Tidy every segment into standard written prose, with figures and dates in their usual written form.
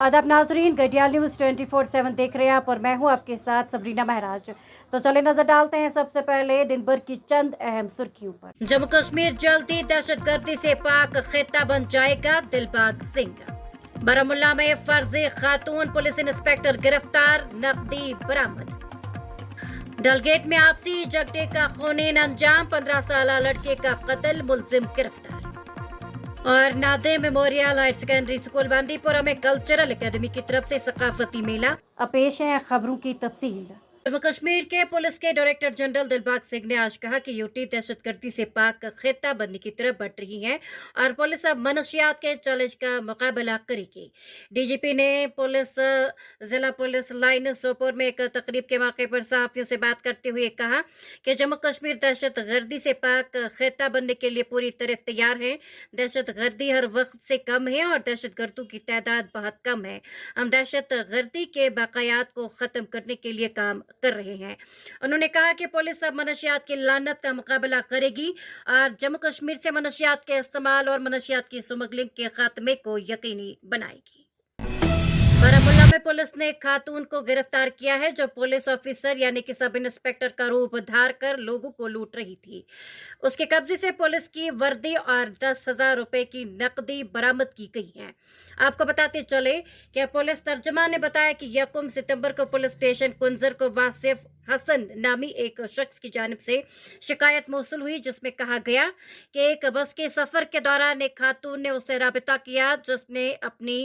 आदाब नाजरीन, गडियाल न्यूज़ 24/7 देख रहे हैं आप और मैं हूं आपके साथ सबरीना महराज। तो चले नजर डालते हैं सबसे पहले दिन भर की चंद अहम सुर्खियों पर। जम्मू कश्मीर जल्दी दहशतगर्दी से पाक खिता बन जाएगा, दिलबाग सिंह। बारामूला में फर्जी खातून पुलिस इंस्पेक्टर गिरफ्तार, नकदी बरामद। डलगेट में आपसी झगड़े का खूनी अंजाम, 15 साल लड़के का कत्ल, मुलजिम गिरफ्तार। और नादे memorial higher secondary school Bandipora में कल्चरल एकेडमी की तरफ से सकाफती मेला। अब पेश है खबरों की तफसील। जम्मू कश्मीर के पुलिस के डायरेक्टर जनरल दिलबाग सिंह ने आज कहा कि यूटी दहशतगर्दी से पाक खिता बनने की तरफ बढ़ रही है और पुलिस अब मनशियात के चैलेंज का मुकाबला करेगी। डीजीपी ने जिला पुलिस लाइन सोपोर में एक तकरीब के मौके पर सहाफियों से बात करते हुए कहा कि जम्मू कश्मीर दहशतगर्दी से पाक खिता बनने के लिए पूरी तरह तैयार है। दहशतगर्दी हर वक्त से कम है और दहशतगर्दों की तादाद बहुत कम है। हम दहशतगर्दी के बाकायात को खत्म करने के लिए काम कर रहे हैं। उन्होंने कहा कि पुलिस अब मनशियात की लानत का मुकाबला करेगी और जम्मू कश्मीर से मनशियात के इस्तेमाल और मनशियात की स्मगलिंग के खात्मे को यकीनी बनाएगी। बारामूला में पुलिस ने एक खातून को गिरफ्तार किया है जो पुलिस ऑफिसर यानी कि सब इंस्पेक्टर का रूप धार कर लोगों को लूट रही थी। उसके कब्जे से पुलिस की वर्दी और 10,000 रुपए की नकदी बरामद की गई है। आपको बताते चले कि पुलिस तर्जमान ने बताया कि 1 सितंबर को पुलिस स्टेशन कुंजर को वासिफ हसन नामी एक शख्स की जानिब से शिकायत मौसूल हुई, जिसमें कहा गया कि एक बस के सफर के दौरान एक खातून ने उससे राबिता किया जिसने अपनी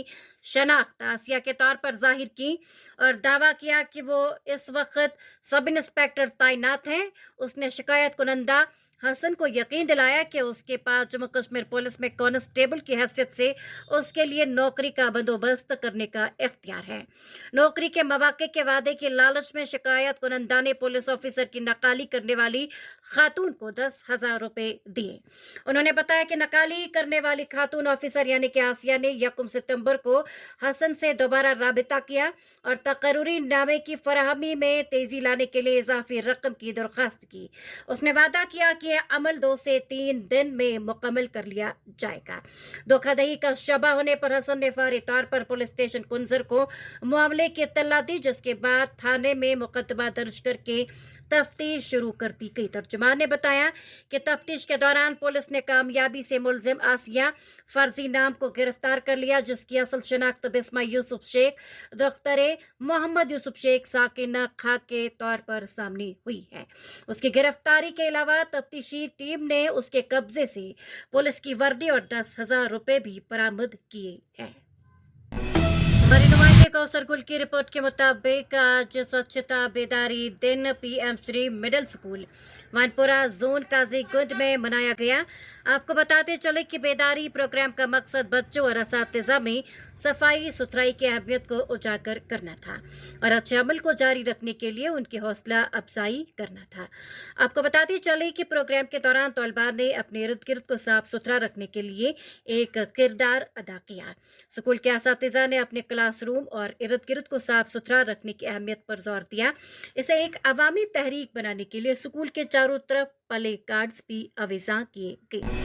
शनाख्त आसिया के तौर पर जाहिर की और दावा किया कि वो इस वक्त सब इंस्पेक्टर तैनात हैं। उसने शिकायत कुनंदा हसन को यकीन दिलाया कि उसके पास जम्मू कश्मीर पुलिस में कांस्टेबल की हैसियत से उसके लिए नौकरी का बंदोबस्त करने का इख्तियार है। नौकरी के मौके के वादे के लालच में शिकायत कुनंदा ने पुलिस ऑफिसर की नकाली करने वाली खातून को 10,000 रुपए दिए। उन्होंने बताया कि नकाली करने वाली खातून ऑफिसर यानी कि आसिया ने 1 सितंबर को हसन से दोबारा राबिता किया और तकर्री नामे की फराहमी में तेजी लाने के लिए इजाफी रकम की दरख्वास्त की। उसने वादा किया कि अमल 2 से 3 दिन में मुकम्मल कर लिया जाएगा। धोखाधड़ी का शबा होने पर हसन ने फौरी तौर पर पुलिस स्टेशन कुंजर को मामले की इत्तला दी, जिसके बाद थाने में मुकदमा दर्ज करके तफ्तीश शुरू कर दी गई। तर्जुमान ने बताया कि तफ्तीश के दौरान पुलिस ने कामयाबी से मुलजिम आसिया फर्जी नाम को गिरफ्तार कर लिया, जिसकी असल शनाख्त बिस्मा यूसुफ शेख दख्तरे मोहम्मद यूसुफ शेख साकिना खा के तौर पर सामने हुई है। उसकी गिरफ्तारी के अलावा तफ्तीशी टीम ने उसके कब्जे से पुलिस की वर्दी और 10,000 रुपए भी बरामद किए हैं। हमारे नुमाइंदे कौसर गुल की रिपोर्ट के मुताबिक आज स्वच्छता बेदारी दिन PM Shri middle school Wanpora zone Qazigund में मनाया गया। आपको बताते चले कि बेदारी प्रोग्राम का मकसद बच्चों और असातिज़ा में सफाई सुथराई की अहमियत को उजागर करना था और अच्छे अमल को जारी रखने के लिए उनकी हौसला अफजाई करना था। आपको बताते चले कि प्रोग्राम के दौरान तलबा ने अपने इर्द गिर्द को साफ सुथरा रखने के लिए एक किरदार अदा किया। स्कूल के असातिज़ा ने अपने क्लासरूम और इर्द गिर्द को साफ सुथरा रखने की अहमियत पर जोर दिया। इसे एक अवामी तहरीक बनाने के लिए स्कूल के चारों तरफ प्ले कार्ड्स भी अवेजा किए गए।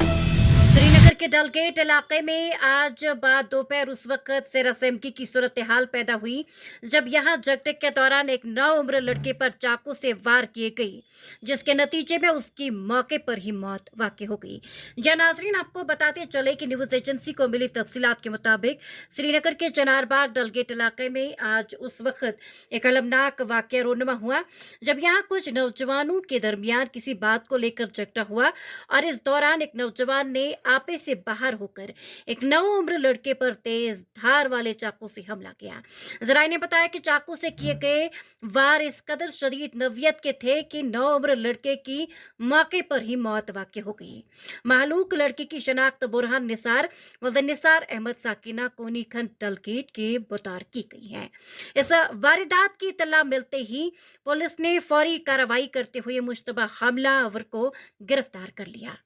श्रीनगर के डलगेट इलाके में आज बाद दोपहर उस वक्त सेरासेमकी की सूरत हाल पैदा हुई जब यहां झगड़े के दौरान एक 9 उम्र लड़के पर चाकू से वार किए गई, जिसके नतीजे में उसकी मौके पर ही मौत वाक़ हो गई। नाज़रीन, आपको बताते चले कि न्यूज़ एजेंसी को मिली तफसीलात के मुताबिक श्रीनगर के चनारबाग डलगेट इलाके में आज उस वक्त एक अलमनाक वाक़या रोनुमा हुआ जब यहाँ कुछ नौजवानों के दरमियान किसी बात को लेकर झगड़ा हुआ और इस दौरान एक नौजवान ने आपे से बाहर होकर एक 9 उम्र लड़के पर तेज धार वाले चाकू से हमला किया। जराये ने बताया कि चाकू से किए गए वार इस कदर शदीद नवियत के थे कि 9 उम्र लड़के की मौके पर ही मौत वाक़ हो गई। मालूक लड़के की शनाख्त बुरहान निसार निसार अहमद साकिना कोनी खंड डलगेट के बतौर की गई है। इस वारदात की इत्तला मिलते ही पुलिस ने फौरी कार्रवाई करते हुए मुश्तबा हमलावर को गिरफ्तार कर लिया।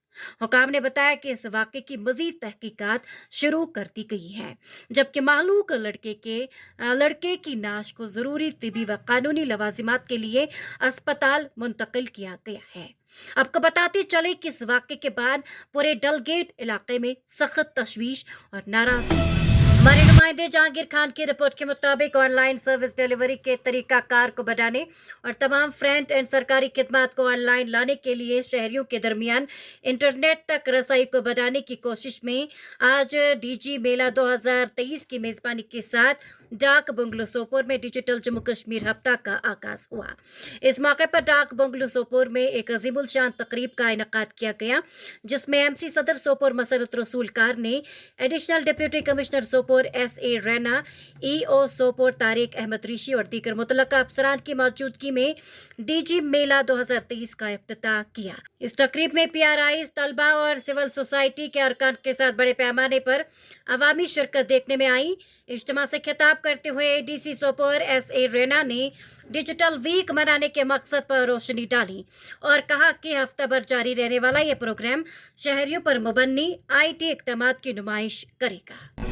हुकाम ने बताया कि इस वाक़े की मजीद तहकीकात शुरू कर दी गई है, जबकि मालूक लड़के की नाश को जरूरी तिबी व कानूनी लवाजिमात के लिए अस्पताल मुंतकिल किया गया है। आपको बताते चले कि इस वाक़े के बाद पूरे डलगेट इलाके में सख्त तशवीश और नाराजगी हमारे नुमाइंदे जहांगीर खान की रिपोर्ट के मुताबिक ऑनलाइन सर्विस डिलीवरी के तरीकाकार को बढ़ाने और तमाम फ्रंट एंड सरकारी खिदमत को ऑनलाइन लाने के लिए शहरियों के दरमियान इंटरनेट तक रसाई को बढ़ाने की कोशिश में आज डीजी मेला 2023 की मेजबानी के साथ डाक बंगलो सोपोर में डिजिटल जम्मू कश्मीर हफ्ता का आगाज हुआ। इस मौके पर डाक बंगलो सोपोर में एक अजीमुल शान तकरीब का इनेकाद किया गया, जिसमें एमसी सदर सोपोर मसरत रसूल कार ने additional deputy commissioner Sopore SA रैना, EO सोपोर तारिक अहमद ऋषि और दीगर मुतल्लका अफसरान की मौजूदगी में डीजी मेला 2023 का इफ्तिताह किया। इस तकरीब में PRIs, तलबा और सिविल सोसाइटी के अरकान के साथ बड़े पैमाने पर अवामी शिरकत देखने में आई। इज्तिमा से खिताब करते हुए DC सोपोर SA रैना ने डिजिटल वीक मनाने के मकसद पर रोशनी डाली और कहा कि हफ्ता भर जारी रहने वाला ये प्रोग्राम शहरियों पर मुबन्नी IT इक़दामात की नुमाइश करेगा।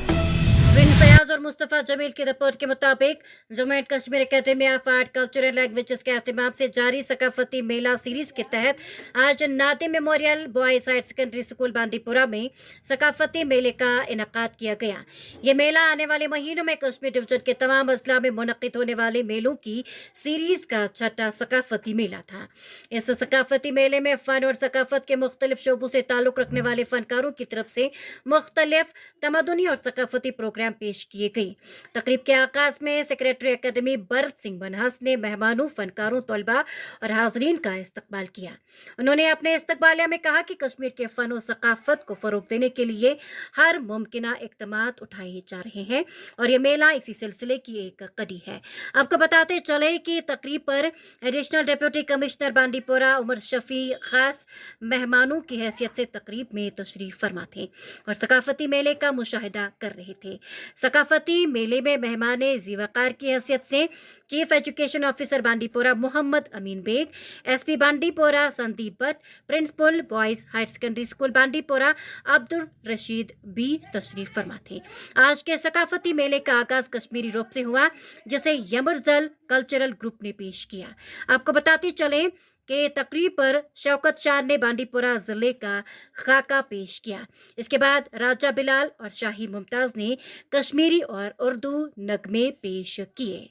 प्रिंस अयाज और मुस्तफ़ा जमील की रिपोर्ट के मुताबिक Jammu and Kashmir academy of art culture and languages के एहतमाम से जारी सकाफती मेला सीरीज के तहत आज Nadim memorial boys higher secondary school Bandipora में सकाफती मेले का इनेकाद किया गया। ये मेला आने वाले महीनों में कश्मीर डिवीजन के तमाम अजला में मुनक्किद होने वाले मेलों की सीरीज का छठा सकाफती मेला था। इस सकाफती मेले में फन और सकाफत के मुख्तलिफ शोबों से ताल्लुक रखने वाले फनकारों की तरफ से मुख्तलिफ तमदुनी और सकाफती प्रोग्राम पेश किए गए। तकरीब के आगाज में सेक्रेटरी एकेडमी भरत सिंह मनहस ने मेहमानों, फनकारों, तलबा और हाजरीन का इस्तकबाल किया। उन्होंने अपने इस्तकबालिया में कहा कि कश्मीर के फन और सकाफत को फरोग देने के लिए हर मुमकिना इक़दामात उठाए जा रहे हैं और ये मेला इसी सिलसिले की एक कड़ी है। आपको बताते चले कि तकरीब पर additional deputy commissioner Bandipora Umar Shafi खास मेहमानों की हैसियत से तकरीब में तशरीफ फरमा थे और सकाफती मेले का मुशाहिदा कर रहे थे। सकाफती मेले में मेहमान ज़ीवकार की हैसियत से chief education officer Bandipora Mohammad Amin Beg, SP Bandipora Sandeep Bhat, principal boys higher secondary school Bandipora Abdul Rashid भी तशरीफ फरमा थे। आज के सकाफती मेले का आगाज कश्मीरी रूप से हुआ, जिसे यमरजल कल्चरल ग्रुप ने पेश किया। आपको बताते चले के तकरीब पर शौकत शाह ने बांदीपुरा जिले का खाका पेश किया। इसके बाद राजा बिलाल और शाही मुमताज ने कश्मीरी और उर्दू नगमे पेश किए।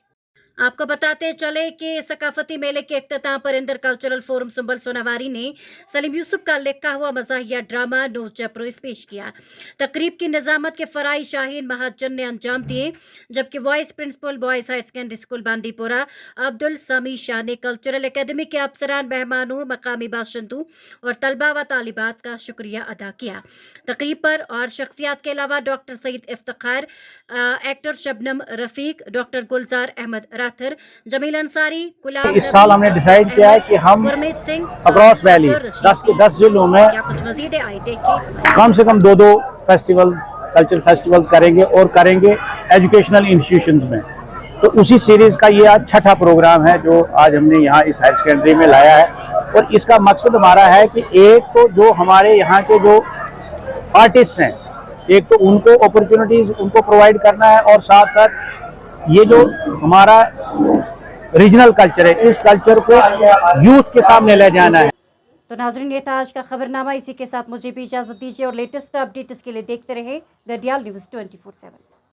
आपको बताते चले कि सकाफती मेले के इख्तिताम पर इंदर कल्चरल फोरम सुंबल सोनावारी ने सलीम यूसुफ का लिखा हुआ मज़ाहिया ड्रामा नो चैप्रोइस पेश किया। तकरीब की निजामत के फराई शाहीन महाजन ने अंजाम दिए, जबकि vice principal boys higher secondary school Bandipora Abdul Sami Shah ने कल्चरल एकेडमी के अफसरान, मेहमानों, मकामी बाशिंदों और तलबा व तालिबात का शुक्रिया अदा किया। तकरीब पर और शख्सियात के अलावा doctor Saeed Iftikhar, actor Shabnam Rafiq, doctor Gulzar Ahmad Rather, Jameel Ansari, Ghulam. इस साल हमने डिसाइड किया है कि हम अक्रॉस वैली 10 जिलों में कम से कम 2 फेस्टिवल, कल्चरल फेस्टिवल करेंगे और करेंगे एजुकेशनल इंस्टीट्यूशंस में। तो उसी सीरीज का ये आज छठा प्रोग्राम है जो आज हमने यहाँ इस हायर सेकेंडरी में लाया है। और इसका मकसद हमारा है कि एक तो जो हमारे यहाँ के जो आर्टिस्ट हैं, एक तो उनको अपॉर्चुनिटीज उनको प्रोवाइड करना है और साथ साथ ये जो हमारा रीजनल कल्चर है, इस कल्चर को यूथ के सामने ले जाना है। तो नाज़रीन, ये था आज का खबरनामा। इसी के साथ मुझे भी इजाज़त दीजिए और लेटेस्ट अपडेट इसके लिए देखते रहे गडियाल न्यूज़ 24/7।